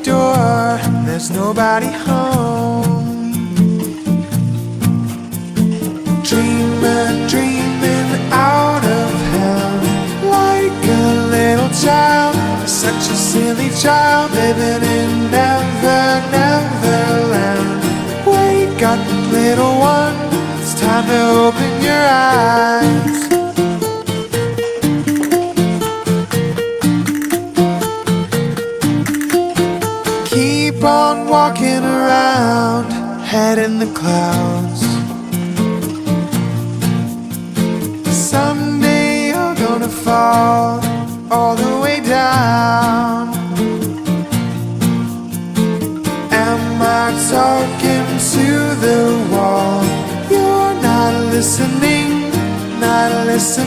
door, there's nobody home. Dreaming out of hell, like a little child, such a silly child, living in Neverland. Wake up, little one, it's time to open your eyes. Keep on walking around, head in the clouds. Someday you're gonna fall all the way down. Am I talking to the wall? You're not listening, not listening.